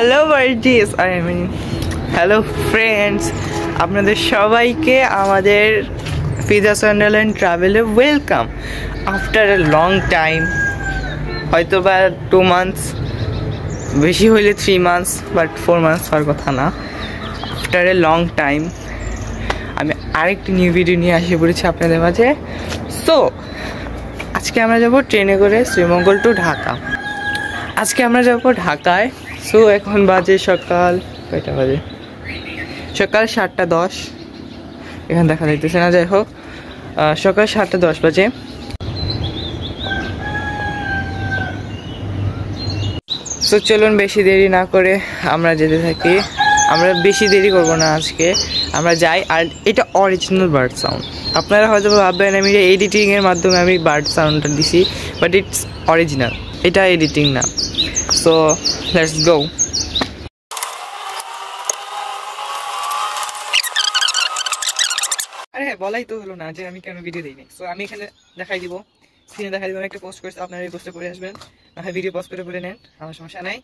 Hello বার্জিস, hello friends, আপনাদের সবাইকে আমাদের ফিজাস ওয়ান্ডারল্যান্ড ট্রাভেলে welcome. After a long time, হয়তো বা 2 মান্থস, বেশি হইলে 3 মান্থস, বাট 4 মান্থস হওয়ার কথা না। আফটার এ লং টাইম আমি আরেকটি নিউ ভিডিও নিয়ে আসে পড়েছি আপনাদের মাঝে। সো আজকে আমরা যাব ট্রেনে করে শ্রীমঙ্গল টু ঢাকা। আজকে আমরা যাব ঢাকায়। সো এখন বাজে সকাল কয়টা বাজে? সকাল 7:10। এখানে দেখা যাইতেছে না, যাই হোক সকাল 7:10 বাজে। সো চলুন বেশি দেরি না করে আমরা যেতে থাকি। আমরা বেশি দেরি করব না, আজকে আমরা যাই। আর এটা অরিজিনাল বার্ড সাউন্ড। আপনারা হয়তো ভাববেন আমি এডিটিংয়ের মাধ্যমে আমি বার্ড সাউন্ডটা দিছি, বাট ইটস অরিজিনাল, এটা এডিটিং না। So let's go. আরে হ্যাঁ, বলাই তো হলো না যে আমি কেন ভিডিও দিইনি। সো আমি এখানে দেখাই দিব, স্ক্রিনে দেখাই দিব। আমি একটা পোস্ট করছি, আপনারা এই পোস্টে করে আসবেন, না হয় ভিডিও পজ করে নেন, আমার সমস্যা নাই।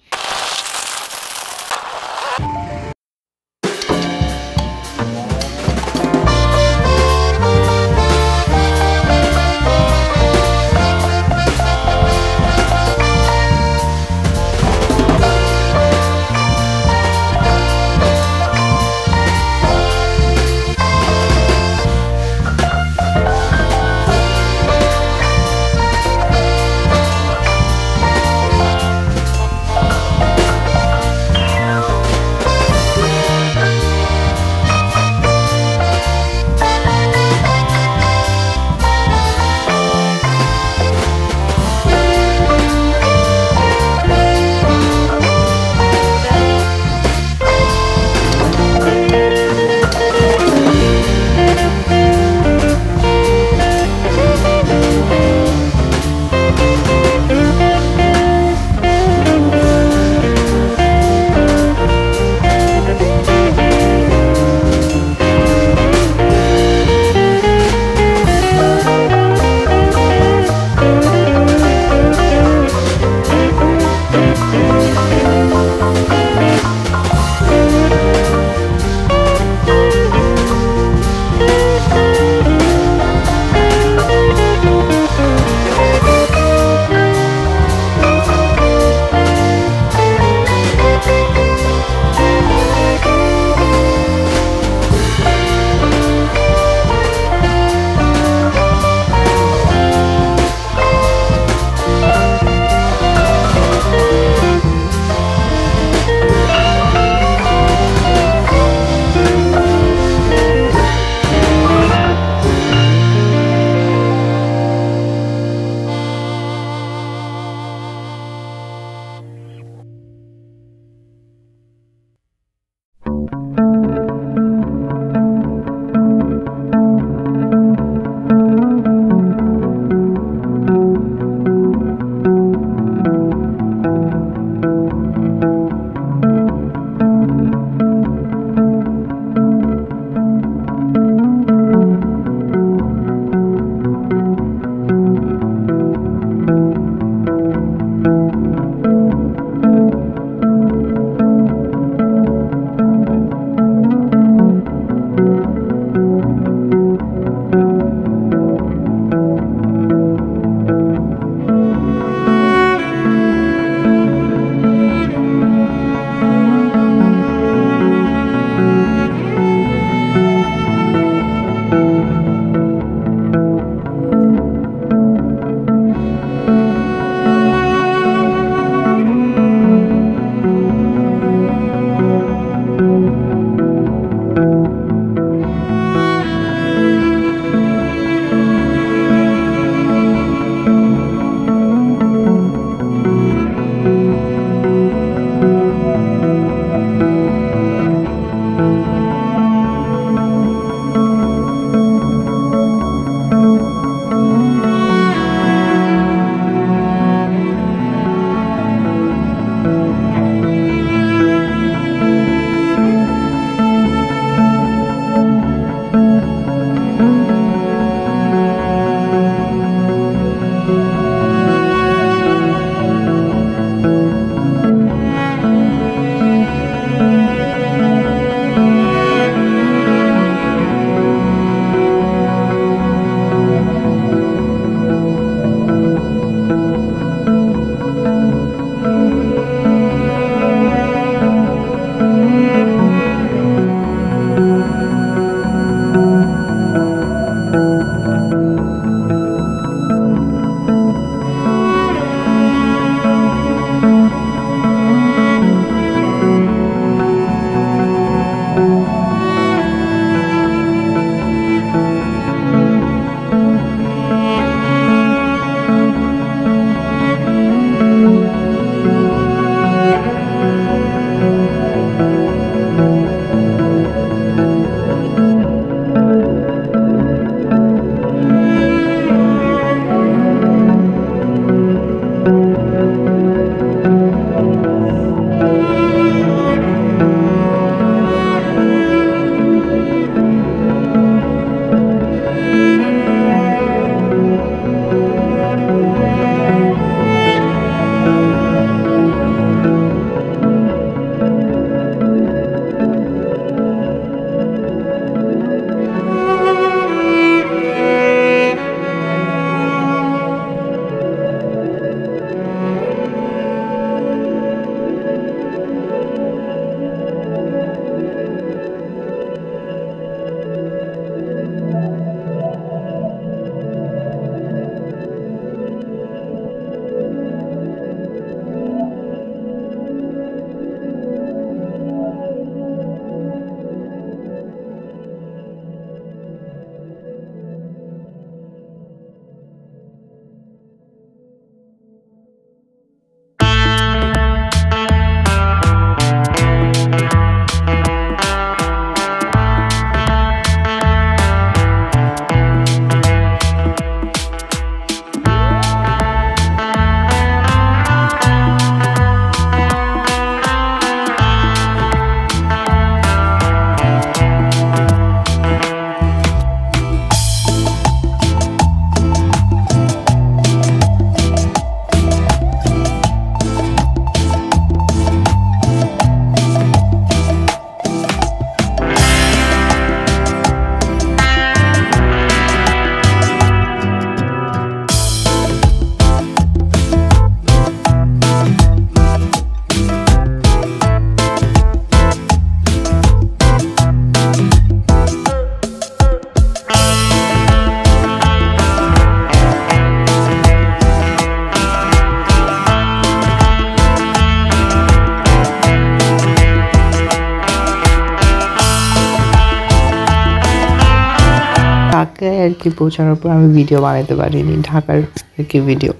ঢাকায় আর কি পৌঁছানোর পর আমি ভিডিও বানাতে পারিনি, ঢাকার আর কি ভিডিও।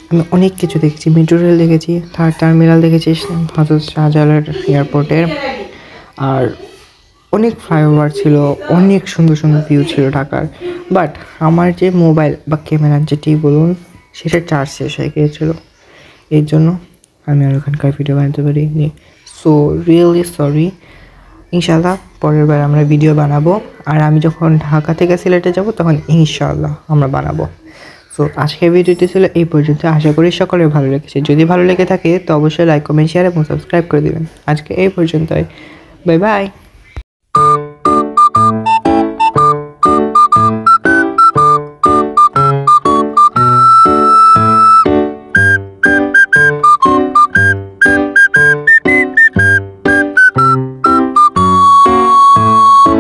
আমি অনেক কিছু দেখেছি, মেট্রো রেল দেখেছি, থার্ড টার্মিনাল দেখেছি হজরত শাহজালাল এয়ারপোর্টের, আর অনেক ফ্লাইওভার ছিল, অনেক সুন্দর সুন্দর ভিউ ছিল ঢাকার। বাট আমার যে মোবাইল বা ক্যামেরার যেটি বলুন সেটা চার্জ শেষ হয়ে গিয়েছিলো, এর জন্য আমি আর ওখানকার ভিডিও বানাতে পারিনি। So really sorry. ইনশাআল্লাহ পরের বার আমরা ভিডিও বানাবো, আর আমি যখন ঢাকা থেকে সিলেটে যাব তখন ইনশাআল্লাহ আমরা বানাবো। সো আজকের ভিডিওটি ছিল এই পর্যন্ত, আশা করি সকলের ভালো লেগেছে। যদি ভালো লেগে থাকে তো অবশ্যই লাইক, কমেন্ট, শেয়ার এবং সাবস্ক্রাইব করে দেবেন। আজকে এই পর্যন্তই, বাই বাই।